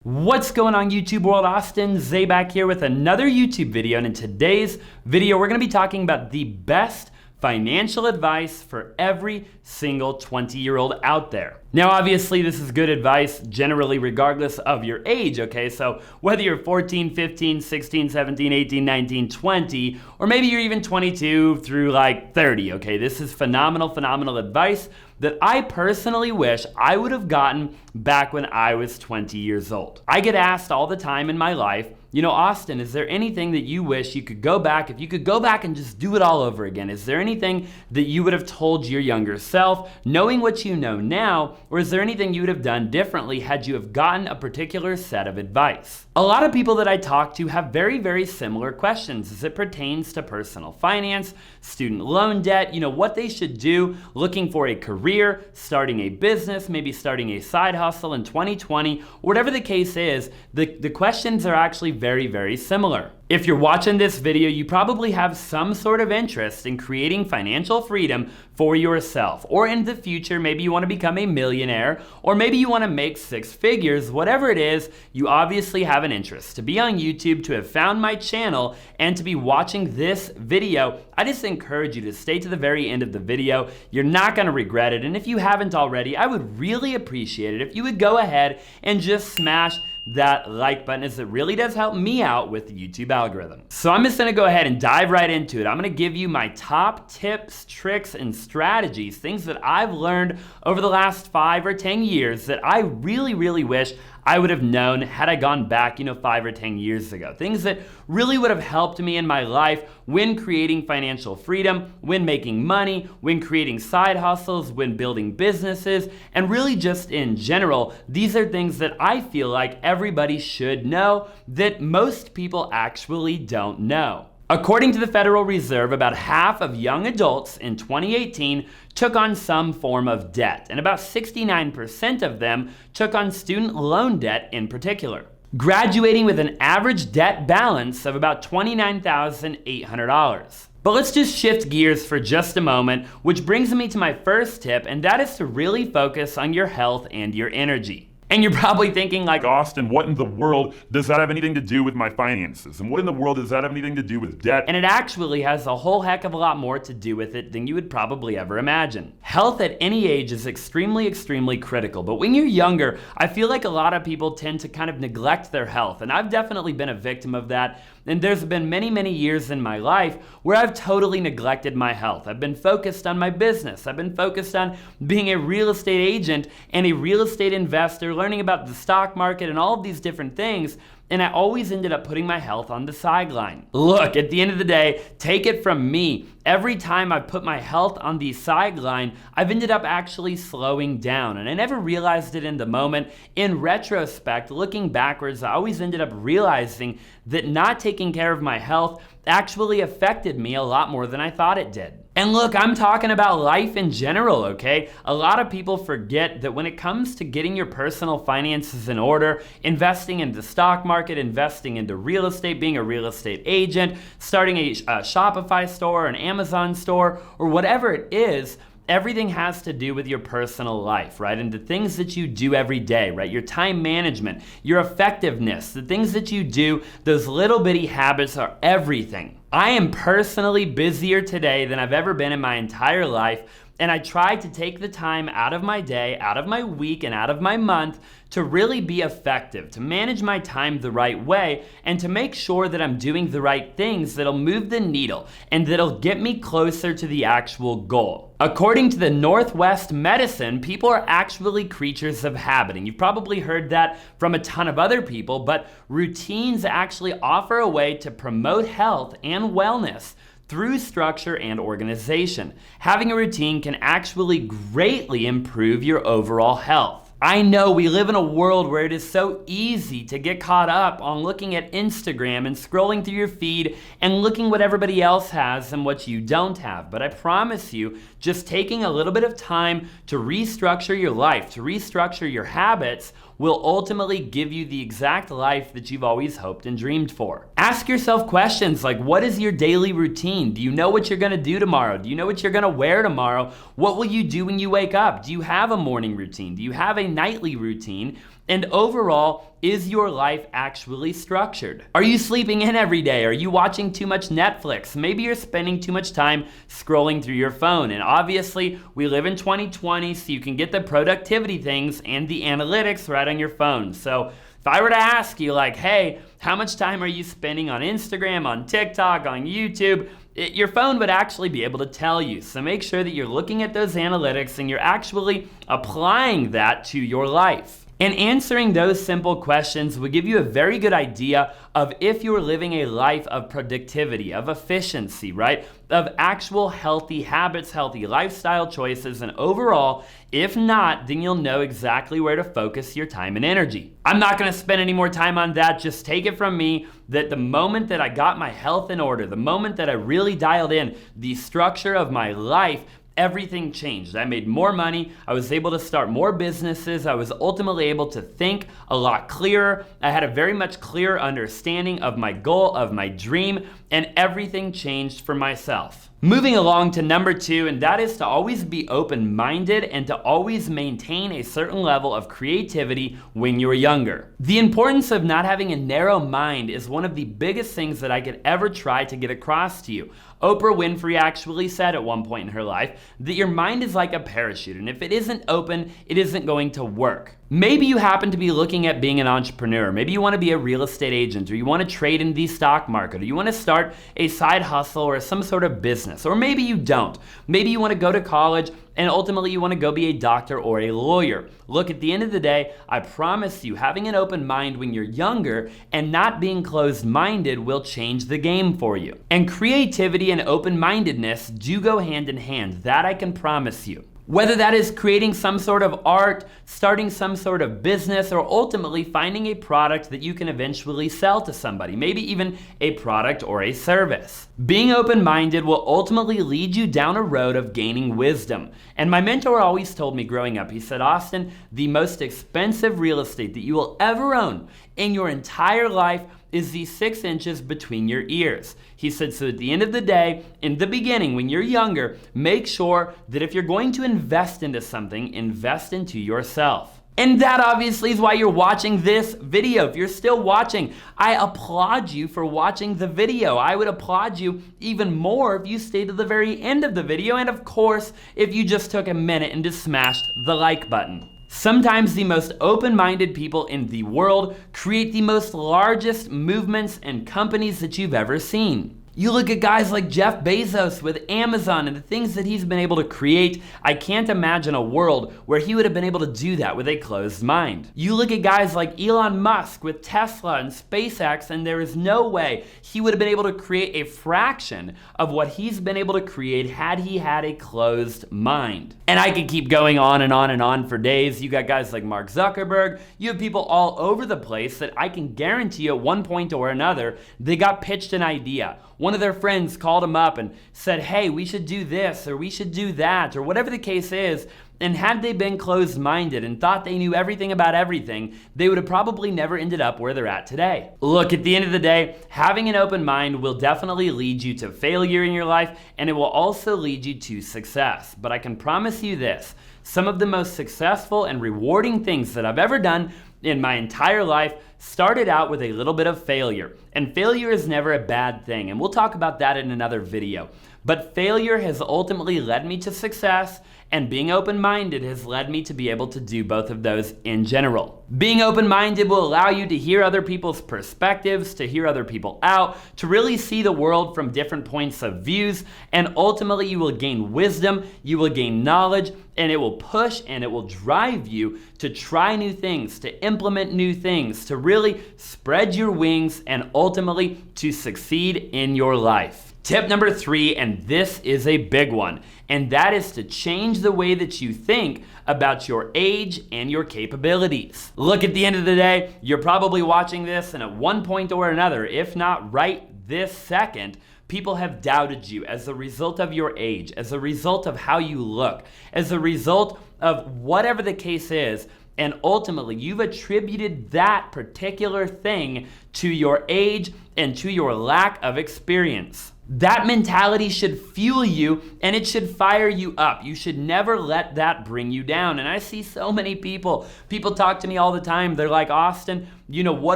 What's going on YouTube world? Austin Zaback here with another YouTube video, and in today's video we're going to be talking about the best financial advice for every single 20-year-old out there. Now obviously this is good advice generally regardless of your age, okay? So whether you're 14, 15, 16, 17, 18, 19, 20, or maybe you're even 22 through like 30, okay? This is phenomenal advice that I personally wish I would have gotten back when I was 20 years old. I get asked all the time in my life, you know, Austin, is there anything that you wish you could go back, if you could go back and just do it all over again? Is there anything that you would have told your younger self, knowing what you know now, or is there anything you would have done differently had you have gotten a particular set of advice? A lot of people that I talk to have very similar questions as it pertains to personal finance, student loan debt, you know, what they should do, looking for a career, starting a business, maybe starting a side hustle in 2020, whatever the case is, the questions are actually very similar. If you're watching this video, you probably have some sort of interest in creating financial freedom for yourself, or in the future, maybe you want to become a millionaire, or maybe you want to make six figures. Whatever it is, you obviously have an interest. To be on YouTube, to have found my channel, and to be watching this video, I just encourage you to stay to the very end of the video. You're not going to regret it, and if you haven't already, I would really appreciate it if you would go ahead and just smash that like button, as it really does help me out with the YouTube algorithm. So I'm just gonna go ahead and dive right into it. I'm gonna give you my top tips, tricks, and strategies, things that I've learned over the last 5 or 10 years that I really wish I would have known had I gone back, 5 or 10 years ago. Things that really would have helped me in my life when creating financial freedom, when making money, when creating side hustles, when building businesses, and really just in general. These are things that I feel like everybody should know that most people actually don't know. According to the Federal Reserve, about half of young adults in 2018 took on some form of debt, and about 69% of them took on student loan debt in particular, graduating with an average debt balance of about $29,800. But let's just shift gears for just a moment, which brings me to my first tip, and that is to really focus on your health and your energy. And you're probably thinking like, Austin, what in the world does that have anything to do with my finances? And what in the world does that have anything to do with debt? And it actually has a whole heck of a lot more to do with it than you would probably ever imagine. Health at any age is extremely critical. But when you're younger, I feel like a lot of people tend to kind of neglect their health. And I've definitely been a victim of that. And there's been many years in my life where I've totally neglected my health. I've been focused on my business. I've been focused on being a real estate agent and a real estate investor, learning about the stock market and all of these different things. And I always ended up putting my health on the sideline. Look, at the end of the day, take it from me. Every time I've put my health on the sideline, I've ended up actually slowing down. And I never realized it in the moment. In retrospect, looking backwards, I always ended up realizing that not taking care of my health actually affected me a lot more than I thought it did. And look, I'm talking about life in general, okay? A lot of people forget that when it comes to getting your personal finances in order, investing in the stock market, investing into real estate, being a real estate agent, starting a Shopify store, an Amazon store, or whatever it is, everything has to do with your personal life, right? And the things that you do every day, right? Your time management, your effectiveness, the things that you do, those little bitty habits are everything. I am personally busier today than I've ever been in my entire life, and I try to take the time out of my day, out of my week, and out of my month to really be effective, to manage my time the right way, and to make sure that I'm doing the right things that'll move the needle and that'll get me closer to the actual goal. According to the Northwest Medicine, people are actually creatures of habit, and you've probably heard that from a ton of other people, but routines actually offer a way to promote health and wellness through structure and organization. Having a routine can actually greatly improve your overall health. I know we live in a world where it is so easy to get caught up on looking at Instagram and scrolling through your feed and looking what everybody else has and what you don't have. But I promise you, just taking a little bit of time to restructure your life, to restructure your habits, will ultimately give you the exact life that you've always hoped and dreamed for. Ask yourself questions like, what is your daily routine? Do you know what you're gonna do tomorrow? Do you know what you're gonna wear tomorrow? What will you do when you wake up? Do you have a morning routine? Do you have a nightly routine? And overall, is your life actually structured? Are you sleeping in every day? Are you watching too much Netflix? Maybe you're spending too much time scrolling through your phone. And obviously, we live in 2020, so you can get the productivity things and the analytics right on your phone. So if I were to ask you, like, hey, how much time are you spending on Instagram, on TikTok, on YouTube? Your phone would actually be able to tell you. So make sure that you're looking at those analytics and you're actually applying that to your life. And answering those simple questions will give you a very good idea of if you're living a life of productivity, of efficiency, right? Of actual healthy habits, healthy lifestyle choices, and overall, if not, then you'll know exactly where to focus your time and energy. I'm not gonna spend any more time on that. Just take it from me that the moment that I got my health in order, the moment that I really dialed in the structure of my life, everything changed. I made more money. I was able to start more businesses. I was ultimately able to think a lot clearer. I had a very much clearer understanding of my goal, of my dream, and everything changed for myself. Moving along to number 2, and that is to always be open-minded and to always maintain a certain level of creativity when you're younger. The importance of not having a narrow mind is one of the biggest things that I could ever try to get across to you. Oprah Winfrey actually said at one point in her life that your mind is like a parachute, and if it isn't open, it isn't going to work. Maybe you happen to be looking at being an entrepreneur. Maybe you want to be a real estate agent, or you want to trade in the stock market, or you want to start a side hustle or some sort of business, or maybe you don't. Maybe you want to go to college and ultimately you want to go be a doctor or a lawyer. Look, at the end of the day, I promise you, having an open mind when you're younger and not being closed-minded will change the game for you. And creativity and open-mindedness do go hand in hand. That I can promise you. Whether that is creating some sort of art, starting some sort of business, or ultimately finding a product that you can eventually sell to somebody, maybe even a product or a service. Being open-minded will ultimately lead you down a road of gaining wisdom. And my mentor always told me growing up, he said, Austin, the most expensive real estate that you will ever own in your entire life is the 6 inches between your ears. He said, so at the end of the day, in the beginning, when you're younger, make sure that if you're going to invest into something, invest into yourself. And that obviously is why you're watching this video. If you're still watching, I applaud you for watching the video. I would applaud you even more if you stayed to the very end of the video. And of course, if you just took a minute and just smashed the like button. Sometimes the most open-minded people in the world create the most largest movements and companies that you've ever seen. You look at guys like Jeff Bezos with Amazon and the things that he's been able to create. I can't imagine a world where he would have been able to do that with a closed mind. You look at guys like Elon Musk with Tesla and SpaceX, and there is no way he would have been able to create a fraction of what he's been able to create had he had a closed mind. And I could keep going on and on and on for days. You got guys like Mark Zuckerberg. You have people all over the place that I can guarantee you at one point or another, they got pitched an idea. One of their friends called them up and said, hey, we should do this or we should do that or whatever the case is. And had they been closed-minded and thought they knew everything about everything, they would have probably never ended up where they're at today. Look, at the end of the day, having an open mind will definitely lead you to failure in your life, and it will also lead you to success. But I can promise you this, some of the most successful and rewarding things that I've ever done in my entire life started out with a little bit of failure. And failure is never a bad thing, and we'll talk about that in another video. But failure has ultimately led me to success, and being open-minded has led me to be able to do both of those in general. Being open-minded will allow you to hear other people's perspectives, to hear other people out, to really see the world from different points of views, and ultimately you will gain wisdom, you will gain knowledge, and it will push and it will drive you to try new things, to implement new things, to really spread your wings, and ultimately to succeed in your life. Tip number 3, and this is a big one, and that is to change the way that you think about your age and your capabilities. Look, at the end of the day, you're probably watching this, and at one point or another, if not right this second, people have doubted you as a result of your age, as a result of how you look, as a result of whatever the case is. And ultimately, you've attributed that particular thing to your age and to your lack of experience. That mentality should fuel you and it should fire you up. You should never let that bring you down. And I see so many people talk to me all the time. They're like, Austin, what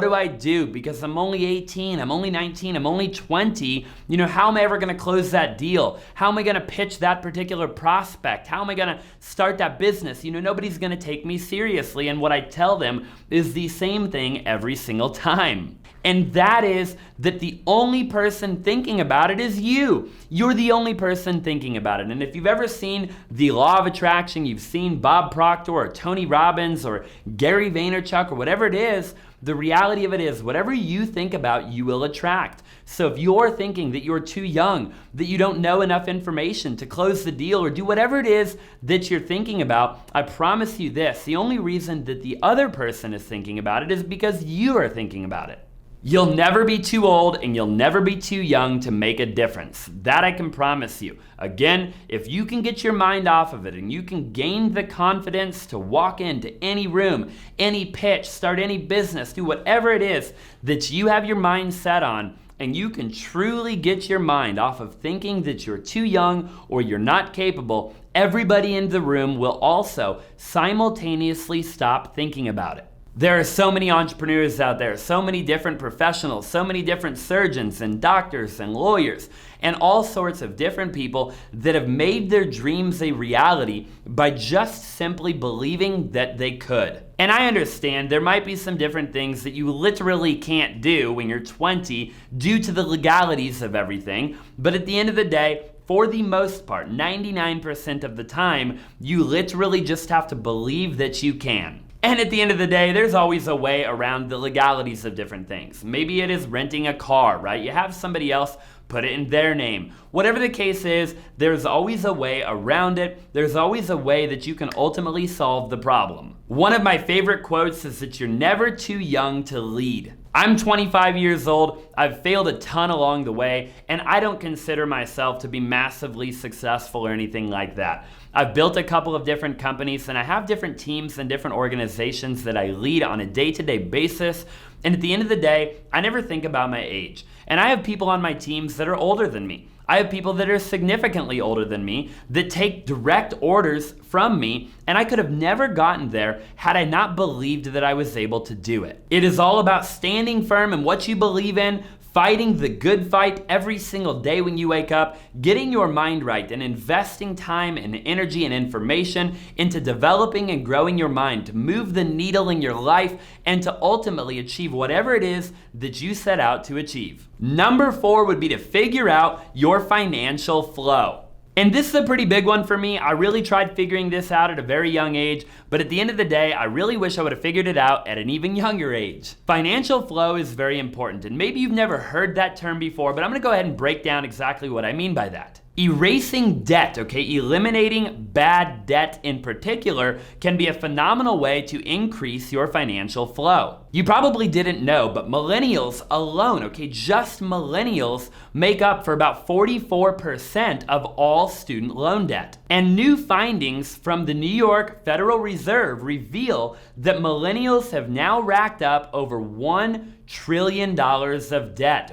do I do? Because I'm only 18, I'm only 19, I'm only 20. How am I ever gonna close that deal? How am I gonna pitch that particular prospect? How am I gonna start that business? Nobody's gonna take me seriously. And what I tell them is the same thing every single time. And that is that the only person thinking about it is you. You're the only person thinking about it. And if you've ever seen The Law of Attraction, you've seen Bob Proctor or Tony Robbins or Gary Vaynerchuk or whatever it is, the reality of it is whatever you think about, you will attract. So if you're thinking that you're too young, that you don't know enough information to close the deal or do whatever it is that you're thinking about, I promise you this, the only reason that the other person is thinking about it is because you are thinking about it. You'll never be too old and you'll never be too young to make a difference. That I can promise you. Again, if you can get your mind off of it and you can gain the confidence to walk into any room, any pitch, start any business, do whatever it is that you have your mind set on, and you can truly get your mind off of thinking that you're too young or you're not capable, everybody in the room will also simultaneously stop thinking about it. There are so many entrepreneurs out there, so many different professionals, so many different surgeons and doctors and lawyers, and all sorts of different people that have made their dreams a reality by just simply believing that they could. And I understand there might be some different things that you literally can't do when you're 20 due to the legalities of everything, but at the end of the day, for the most part, 99% of the time, you literally just have to believe that you can. And at the end of the day, there's always a way around the legalities of different things. Maybe it is renting a car, right? You have somebody else put it in their name. Whatever the case is, there's always a way around it. There's always a way that you can ultimately solve the problem. One of my favorite quotes is that you're never too young to lead. I'm 25 years old, I've failed a ton along the way, and I don't consider myself to be massively successful or anything like that. I've built a couple of different companies and I have different teams and different organizations that I lead on a day-to-day basis. And at the end of the day, I never think about my age. And I have people on my teams that are older than me. I have people that are significantly older than me that take direct orders from me, and I could have never gotten there had I not believed that I was able to do it. It is all about standing firm in what you believe in, fighting the good fight every single day when you wake up, getting your mind right, and investing time and energy and information into developing and growing your mind to move the needle in your life and to ultimately achieve whatever it is that you set out to achieve. Number 4 would be to figure out your financial flow. And this is a pretty big one for me. I really tried figuring this out at a very young age, but at the end of the day, I really wish I would have figured it out at an even younger age. Financial flow is very important, and maybe you've never heard that term before, but I'm gonna go ahead and break down exactly what I mean by that. Erasing debt, eliminating bad debt in particular can be a phenomenal way to increase your financial flow. You probably didn't know, but millennials alone, just millennials make up for about 44% of all student loan debt. And new findings from the New York Federal Reserve reveal that millennials have now racked up over $1 trillion of debt,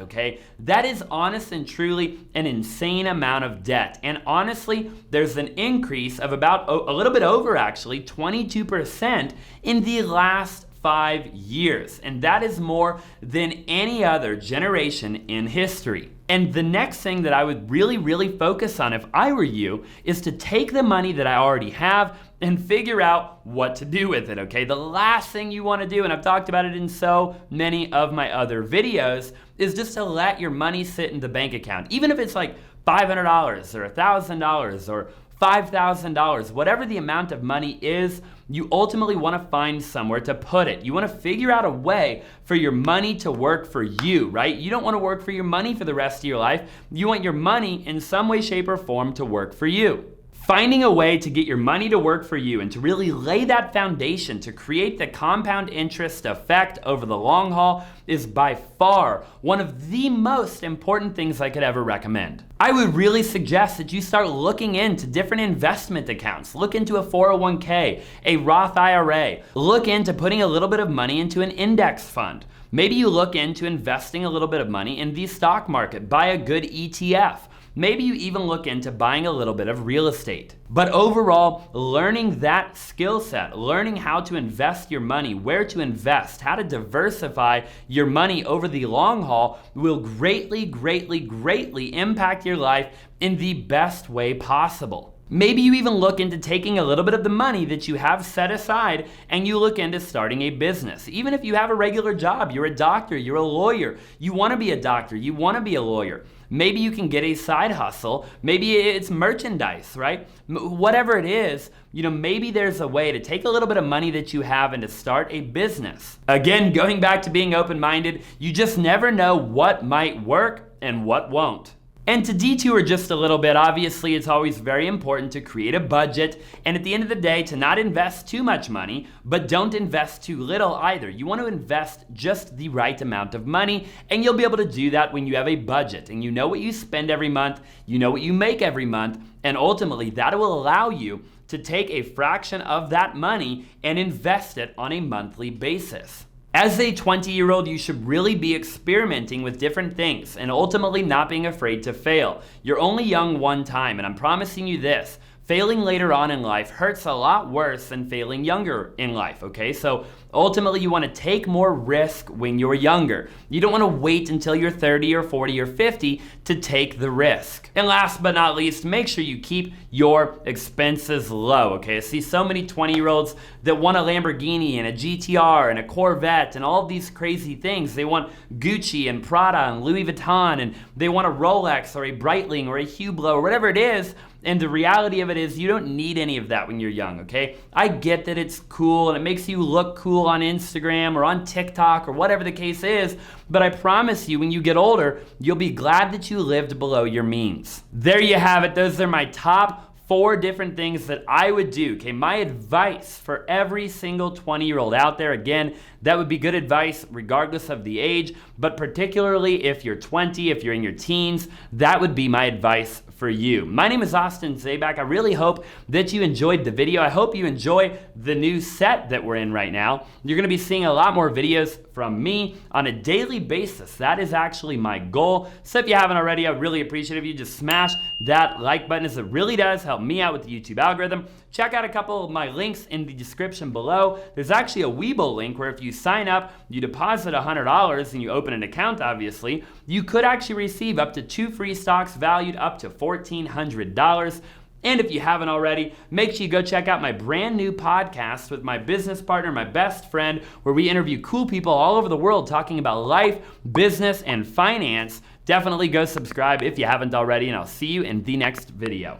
That is honest and truly an insane amount of debt. And honestly, there's an increase of about a little bit over 22% in the last 5 years. And that is more than any other generation in history. And the next thing that I would really focus on if I were you is to take the money that I already have and figure out what to do with it, The last thing you wanna do, and I've talked about it in so many of my other videos, is just to let your money sit in the bank account. Even if it's like $500 or $1,000 or $5,000, whatever the amount of money is, you ultimately want to find somewhere to put it. You want to figure out a way for your money to work for you, right? You don't want to work for your money for the rest of your life. You want your money in some way, shape, or form to work for you. Finding a way to get your money to work for you and to really lay that foundation to create the compound interest effect over the long haul is by far one of the most important things I could ever recommend. I would really suggest that you start looking into different investment accounts. Look into a 401k, a Roth IRA. Look into putting a little bit of money into an index fund. Maybe you look into investing a little bit of money in the stock market, buy a good ETF. Maybe you even look into buying a little bit of real estate. But overall, learning that skill set, learning how to invest your money, where to invest, how to diversify your money over the long haul will greatly, greatly, greatly impact your life in the best way possible. Maybe you even look into taking a little bit of the money that you have set aside and you look into starting a business. Even if you have a regular job, you're a doctor, you're a lawyer, you want to be a doctor, you want to be a lawyer. Maybe you can get a side hustle. Maybe it's merchandise, right? Whatever it is, maybe there's a way to take a little bit of money that you have and to start a business. Again, going back to being open-minded, you just never know what might work and what won't. And to detour just a little bit, obviously it's always very important to create a budget, and at the end of the day, to not invest too much money, but don't invest too little either. You want to invest just the right amount of money, and you'll be able to do that when you have a budget, and you know what you spend every month, you know what you make every month, and ultimately that will allow you to take a fraction of that money and invest it on a monthly basis. As a 20-year-old, you should really be experimenting with different things and ultimately not being afraid to fail. You're only young one time, and I'm promising you this. Failing later on in life hurts a lot worse than failing younger in life, okay? So ultimately, you want to take more risk when you're younger. You don't want to wait until you're 30 or 40 or 50 to take the risk. And last but not least, make sure you keep your expenses low, okay? I see so many 20-year-olds that want a Lamborghini and a GTR and a Corvette and all these crazy things. They want Gucci and Prada and Louis Vuitton, and they want a Rolex or a Breitling or a Hublot or whatever it is. And the reality of it is you don't need any of that when you're young, okay? I get that it's cool and it makes you look cool on Instagram or on TikTok or whatever the case is, but I promise you when you get older, you'll be glad that you lived below your means. There you have it. Those are my top 4 different things that I would do, okay? My advice for every single 20-year-old out there. Again, that would be good advice regardless of the age, but particularly if you're 20, if you're in your teens, that would be my advice for you. My name is Austin Zaback. I really hope that you enjoyed the video. I hope you enjoy the new set that we're in right now. You're gonna be seeing a lot more videos from me on a daily basis. That is actually my goal. So if you haven't already, I'd really appreciate it if you just smash that like button, as it really does help me out with the YouTube algorithm. Check out a couple of my links in the description below. There's actually a Webull link where if you sign up, you deposit $100 and you open an account, obviously, you could actually receive up to 2 free stocks valued up to $1,400. And if you haven't already, make sure you go check out my brand new podcast with my business partner, my best friend, where we interview cool people all over the world talking about life, business, and finance. Definitely go subscribe if you haven't already, and I'll see you in the next video.